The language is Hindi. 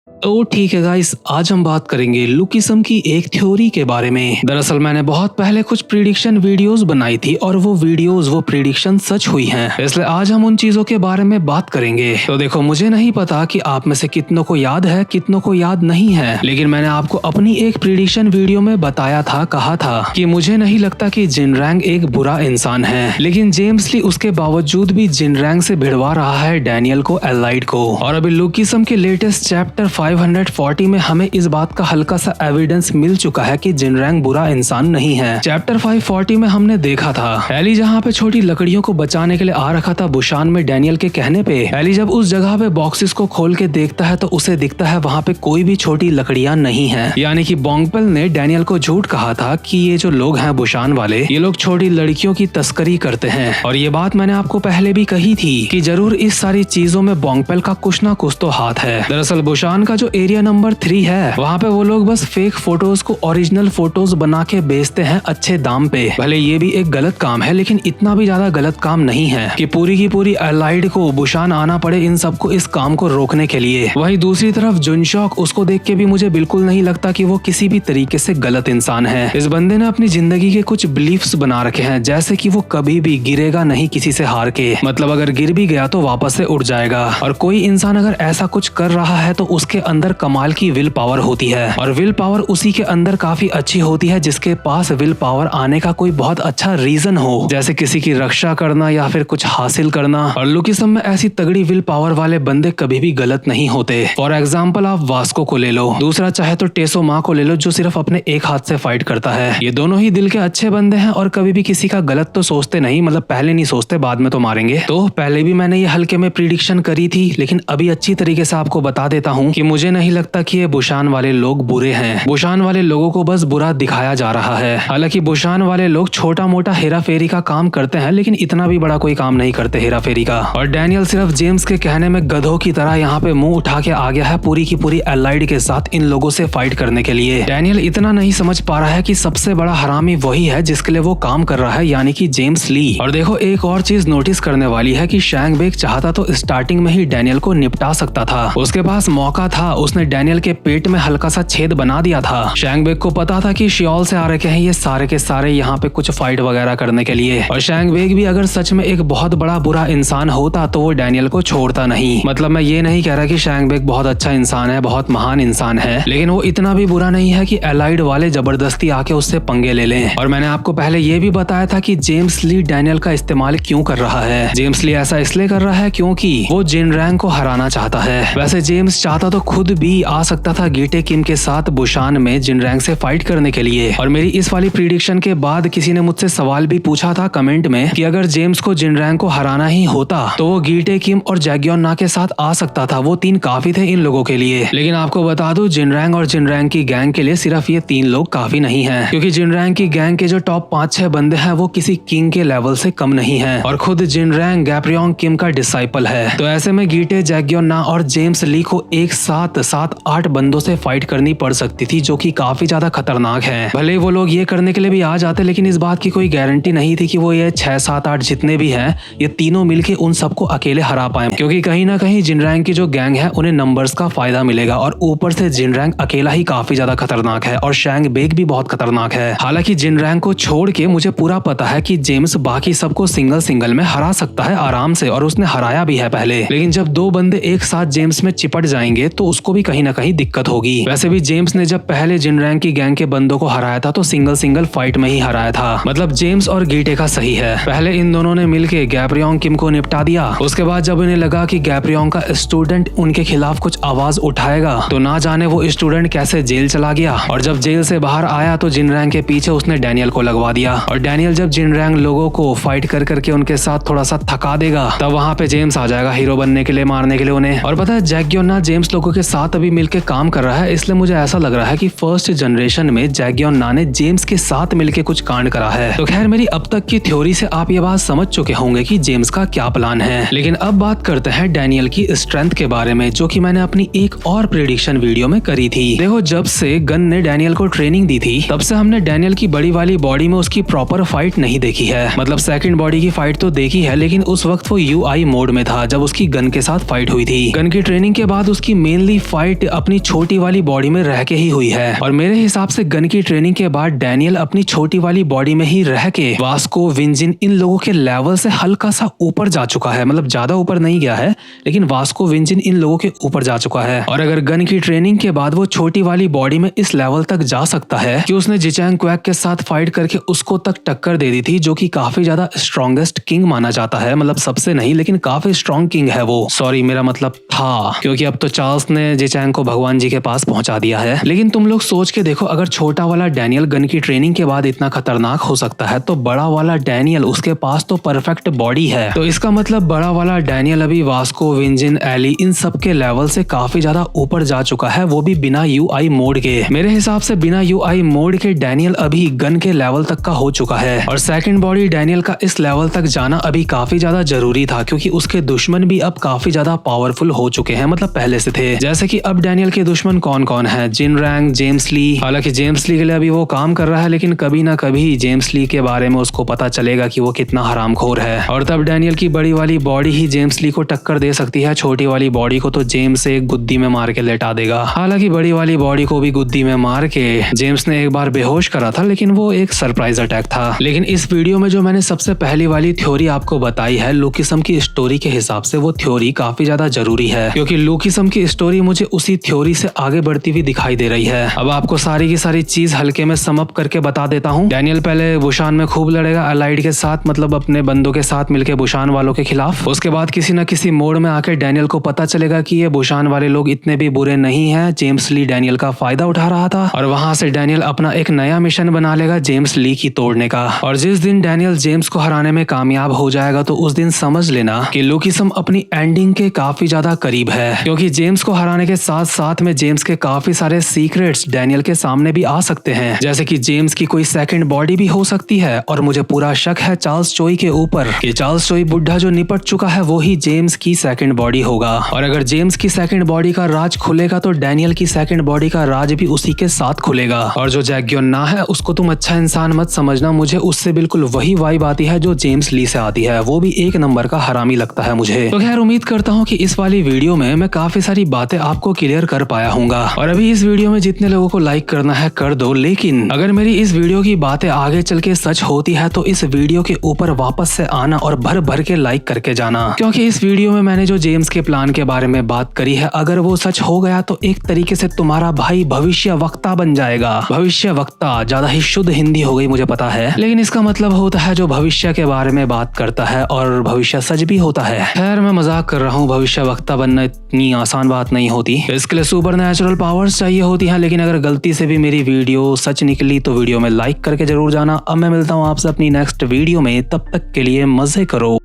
तो ठीक है गाइस, आज हम बात करेंगे लुकिज्म की एक थ्योरी के बारे में। दरअसल मैंने बहुत पहले कुछ प्रिडिक्शन वीडियोस बनाई थी और वो प्रिडिक्शन सच हुई हैं। इसलिए आज हम उन चीजों के बारे में बात करेंगे। तो देखो, मुझे नहीं पता कि आप में से कितनों को याद है, कितनों को याद नहीं है, लेकिन मैंने आपको अपनी एक प्रिडिक्शन वीडियो में बताया था, कहा था कि मुझे नहीं लगता कि जिनरैंग एक बुरा इंसान है, लेकिन जेम्स ली उसके बावजूद भी जिनरैंग से भिड़वा रहा है डैनियल को, एलाइड को। और अभी लुकिज्म के लेटेस्ट चैप्टर 540 में हमें इस बात का हल्का सा एविडेंस मिल चुका है कि जिनरैंग बुरा इंसान नहीं है। चैप्टर 540 में हमने देखा था एली जहाँ पे छोटी लकड़ियों को बचाने के लिए आ रखा था बुशान में डैनियल के कहने पे, एली जब उस जगह पे बॉक्सेस को खोल के देखता है तो उसे दिखता है वहाँ पे कोई भी छोटी लकड़ियां नहीं है। यानी कि बोंगपेल ने डैनियल को झूठ कहा था कि ये जो लोग हैं बुशान वाले, ये लोग छोटी लड़कियों की तस्करी करते हैं। और ये बात मैंने आपको पहले भी कही थी कि जरूर इस सारी चीजों में बोंगपेल का कुछ ना कुछ तो हाथ है। दरअसल बुशान का जो एरिया नंबर 3 है, वहाँ पे वो लोग बस फेक फोटोज को ओरिजिनल फोटोज बना के बेचते हैं अच्छे दाम पे। भले ये भी एक गलत काम है, लेकिन इतना भी ज्यादा गलत काम नहीं है कि पूरी की पूरी एलाइड को बुशान आना पड़े इन सबको इस काम को रोकने के लिए। वहीं दूसरी तरफ जुनशॉक, उसको देख के भी मुझे बिल्कुल नहीं लगता कि वो किसी भी तरीके से गलत इंसान है। इस बंदे ने अपनी जिंदगी के कुछ बिलीफ्स बना रखे हैं, जैसे कि वो कभी भी गिरेगा नहीं किसी से हार के, मतलब अगर गिर भी गया तो वापस से उठ जाएगा। और कोई इंसान अगर ऐसा कुछ कर रहा है तो उसके अंदर कमाल की विल पावर होती है, और विल पावर उसी के अंदर काफी अच्छी होती है जिसके पास विल पावर आने का कोई बहुत अच्छा रीजन हो, जैसे किसी की रक्षा करना या फिर कुछ हासिल करना। और लुकिज्म में ऐसी तगड़ी विल पावर वाले बंदे कभी भी गलत नहीं होते। फॉर एग्जाम्पल आप वास्को को ले लो, दूसरा चाहे तो टेसो मा को ले लो जो सिर्फ अपने एक हाथ से फाइट करता है। ये दोनों ही दिल के अच्छे बंदे हैं और कभी भी किसी का गलत तो सोचते नहीं, मतलब पहले नहीं सोचते, बाद में तो मारेंगे। तो पहले भी मैंने ये हल्के में प्रिडिक्शन करी थी, लेकिन अभी अच्छी तरीके से आपको बता देता हूँ कि मुझे नहीं लगता कि ये बुशान वाले लोग बुरे हैं। बुशान वाले लोगों को बस बुरा दिखाया जा रहा है। हालांकि बुशान वाले लोग छोटा मोटा हेरा फेरी का काम करते हैं, लेकिन इतना भी बड़ा कोई काम नहीं करते हेरा फेरी का। और डैनियल सिर्फ जेम्स के कहने में गधों की तरह यहाँ पे मुंह उठा के आ गया है पूरी की पूरी एलाइड के साथ इन लोगों से फाइट करने के लिए। डैनियल इतना नहीं समझ पा रहा है कि सबसे बड़ा हरामी वही है जिसके लिए वो काम कर रहा है, यानी कि जेम्स ली। और देखो, एक और चीज नोटिस करने वाली है कि शैंग बेग चाहता तो स्टार्टिंग में ही डैनियल को निपटा सकता था, उसके पास मौका था, उसने डैनियल के पेट में हल्का सा छेद बना दिया था। शैंग बेग को पता था कि शियोल से आ रखे हैं ये सारे के सारे यहाँ पे कुछ फाइट वगैरह करने के लिए। और शैंग बेग भी अगर सच में एक बहुत बड़ा बुरा इंसान होता तो वो डैनियल को छोड़ता नहीं। मतलब मैं ये नहीं कह रहा कि शैंग बेग बहुत अच्छा इंसान है, बहुत महान इंसान है, लेकिन वो इतना भी बुरा नहीं है कि एलाइड वाले जबरदस्ती आके उससे पंगे ले लें। और मैंने आपको पहले ये भी बताया था कि जेम्स ली डैनियल का इस्तेमाल क्यों कर रहा है। जेम्स ली ऐसा इसलिए कर रहा है क्योंकि वो जिनरैंग को हराना चाहता है। वैसे जेम्स चाहता तो खुद भी आ सकता था गीटे किम के साथ बुशान में जिनरैंग से फाइट करने के लिए। और मेरी इस वाली प्रिडिक्शन के बाद किसी ने मुझसे सवाल भी पूछा था कमेंट में कि अगर जेम्स को जिनरैंग को हराना ही होता तो वो गीटे किम और जैग्योन ना के साथ आ सकता था, वो 3 काफी थे इन लोगों के लिए। लेकिन आपको बता दूं, जिनरैंग और जिनरैंग की गैंग के लिए सिर्फ ये 3 लोग काफी नहीं है, क्योंकि जिनरैंग की गैंग के जो टॉप 5-6 बंदे हैं वो किसी किंग के लेवल से कम नहीं है, और खुद जिनरैंग गैप्रियोंग किम का डिसाइपल है। तो ऐसे में गीटे, जैग्योन ना और जेम्स ली को एक साथ 7-8 बंदों से फाइट करनी पड़ सकती थी, जो कि काफी ज्यादा खतरनाक है। भले वो लोग ये करने के लिए भी आ जाते, लेकिन इस बात की कोई गारंटी नहीं थी कि वो ये 6-7-8 जितने भी हैं ये तीनों मिलके उन सबको अकेले हरा पाए, क्योंकि कहीं ना कहीं जिनरैंग की जो गैंग है उन्हें नंबर्स का फायदा मिलेगा। और ऊपर से जिनरैंग अकेला ही काफी ज्यादा खतरनाक है और शैंग बेग भी बहुत खतरनाक है। हालांकि जिनरैंग को छोड़ के मुझे पूरा पता है कि जेम्स बाकी सबको सिंगल में हरा सकता है आराम से, और उसने हराया भी है पहले। लेकिन जब 2 बंदे एक साथ जेम्स में चिपट जाएंगे तो उसको भी कहीं ना कहीं दिक्कत होगी। वैसे भी जेम्स ने जब पहले जिनरैंग की गैंग के बंदों को हराया था तो सिंगल फाइट में ही हराया था। मतलब जेम्स और गीटे का सही है, पहले इन दोनों ने मिलके गैप्रियोंग किम को निपटा दिया। उसके बाद जब उन्हें लगा कि गैप्रियोंग का स्टूडेंट उनके खिलाफ कुछ आवाज उठाएगा तो ना जाने वो स्टूडेंट कैसे जेल चला गया, और जब जेल से बाहर आया तो जिनरैंग के पीछे उसने डैनियल को लगवा दिया। और डैनियल जब जिनरैंग लोगों को फाइट कर करके उनके साथ थोड़ा सा थका देगा तब वहाँ पे जेम्स आ जाएगा हीरो बनने के लिए, मारने के लिए उन्हें। और पता है, जैग्योन ना जेम्स लोगों के साथ अभी मिलके काम कर रहा है, इसलिए मुझे ऐसा लग रहा है कि फर्स्ट जनरेशन में जैग्योन ना ने जेम्स के साथ मिलके कुछ कांड करा है। तो खैर, मेरी अब तक की थ्योरी से आप ये बात समझ चुके होंगे कि जेम्स का क्या प्लान है। लेकिन अब बात करते हैं डैनियल की स्ट्रेंथ के बारे में, जो कि मैंने अपनी एक और प्रेडिक्शन वीडियो में करी थी। देखो, जब से गन ने डैनियल को ट्रेनिंग दी थी तब से हमने डैनियल की बड़ी वाली बॉडी में उसकी प्रॉपर फाइट नहीं देखी है। मतलब सेकंड बॉडी की फाइट तो देखी है, लेकिन उस वक्त वो UI मोड में था जब उसकी गन के साथ फाइट हुई थी। गन की ट्रेनिंग के बाद उसकी मेन मेनली फाइट अपनी छोटी वाली बॉडी में रह के ही हुई है। और मेरे हिसाब से गन की ट्रेनिंग के बाद डैनियल अपनी छोटी वाली बॉडी में ही रह के वास्को, विंजिन इन लोगों के लेवल से हल्का सा ऊपर जा चुका है। मतलब ज्यादा ऊपर नहीं गया है, लेकिन वास्को, विंजिन इन लोगों के ऊपर जा चुका है। और अगर गन की ट्रेनिंग के बाद वो छोटी वाली बॉडी में इस लेवल तक जा सकता है कि उसने जिचैंग क्वैक के साथ फाइट करके उसको तक टक्कर दे दी थी, जो कि काफी ज्यादा स्ट्रॉन्गेस्ट किंग माना जाता है। मतलब सबसे नहीं, लेकिन काफी स्ट्रॉन्ग किंग है वो। सॉरी, मेरा मतलब था, क्योंकि अब तो चार्ल्स ने जिचैंग को भगवान जी के पास पहुंचा दिया है। लेकिन तुम लोग सोच के देखो, अगर छोटा वाला डैनियल गन की ट्रेनिंग के बाद इतना खतरनाक हो सकता है, तो बड़ा वाला डैनियल, उसके पास तो परफेक्ट बॉडी है। तो इसका मतलब बड़ा वाला डैनियल अभी वास्को, विंजिन, एली इन सब के लेवल से काफी ज्यादा ऊपर जा चुका है, वो भी बिना यूआई मोड के। मेरे हिसाब से बिना यूआई मोड के डैनियल अभी गन के लेवल तक का हो चुका है। और सेकंड बॉडी डैनियल का इस लेवल तक जाना अभी काफी ज्यादा जरूरी था, क्योंकि उसके दुश्मन भी अब काफी ज्यादा पावरफुल हो चुके हैं, मतलब पहले से थे। जैसे कि अब डैनियल के दुश्मन कौन कौन है? जिन रैंग, जेम्स ली। हालांकि जेम्स ली के लिए अभी वो काम कर रहा है, लेकिन कभी ना कभी जेम्स ली के बारे में उसको पता चलेगा कि वो कितना हरामखोर है, और तब डैनियल की बड़ी वाली बॉडी ही जेम्स ली को टक्कर दे सकती है। छोटी वाली बॉडी को तो जेम्स एक गुद्दी में मार के लेटा देगा। हालांकि बड़ी वाली बॉडी को भी गुद्दी में मार के जेम्स ने एक बार बेहोश करा था, लेकिन वो एक सरप्राइज अटैक था। लेकिन इस वीडियो में जो मैंने सबसे पहली वाली थ्योरी आपको बताई है लुकिसम की स्टोरी के हिसाब से, वो थ्योरी काफी ज्यादा जरूरी है, क्योंकि लुकिसम की स्टोरी मुझे उसी थ्योरी से आगे बढ़ती हुई दिखाई दे रही है। अब आपको सारी की सारी चीज हल्के में सम अप करके बता देता हूँ। डैनियल पहले बुशान में खूब लड़ेगा अलाइड के साथ, मतलब अपने बंदों के साथ मिलकर बुशान वालों के खिलाफ। उसके बाद किसी न किसी मोड़ में आके डैनियल को पता चलेगा कि ये बुशान वाले लोग इतने भी बुरे नहीं हैं। जेम्स ली डैनियल का फायदा उठा रहा था, और वहां से डैनियल अपना एक नया मिशन बना लेगा जेम्स ली की तोड़ने का। और जिस दिन डैनियल जेम्स को हराने में कामयाब हो जाएगा, तो उस दिन समझ लेना कि लुकिसम अपनी एंडिंग के काफी ज्यादा करीब है, क्योंकि जेम्स को हराने के साथ साथ में जेम्स के काफी सारे सीक्रेट्स डैनियल के सामने भी आ सकते हैं। जैसे कि जेम्स की कोई सेकंड बॉडी भी हो सकती है, और मुझे पूरा शक है चार्ल्स चोई के ऊपर कि चार्ल्स चोई बुढ़ा जो निपट चुका है वो ही जेम्स की सेकंड बॉडी होगा। और अगर जेम्स की सेकंड बॉडी का राज खुलेगा, तो डैनियल की सेकंड बॉडी का राज भी उसी के साथ खुलेगा। और जो जैक्योन ना है, उसको तुम अच्छा इंसान मत समझना, मुझे उससे बिल्कुल वही वाइब आती है जो जेम्स ली से आती है। वो भी एक नंबर का हरामी लगता है मुझे। तो खैर, उम्मीद करता हूँ कि इस वाली वीडियो में मैं काफी सारी बातें आपको क्लियर कर पाया हूँगा। और अभी इस वीडियो में जितने लोगों को लाइक करना है कर दो, लेकिन अगर मेरी इस वीडियो की बातें आगे चल के सच होती है, तो इस वीडियो के ऊपर वापस से आना और भर भर के लाइक करके जाना, क्योंकि इस वीडियो में मैंने जो जेम्स के प्लान के बारे में बात करी है, अगर वो सच हो गया तो एक तरीके से तुम्हारा भाई भविष्य वक्ता बन जाएगा। भविष्य वक्ता ज्यादा ही शुद्ध हिंदी हो गई मुझे पता है, लेकिन इसका मतलब होता है जो भविष्य के बारे में बात करता है, और भविष्य सच भी होता है। खैर, मैं मजाक कर रहा हूँ, भविष्य वक्ता बनना इतनी आसान बात नहीं होती, इसके लिए सुपर नेचुरल पावर्स चाहिए होती है। लेकिन अगर गलती से भी मेरी वीडियो सच निकली तो वीडियो में लाइक करके जरूर जाना। अब मैं मिलता हूँ आपसे अपनी नेक्स्ट वीडियो में, तब तक के लिए मजे करो।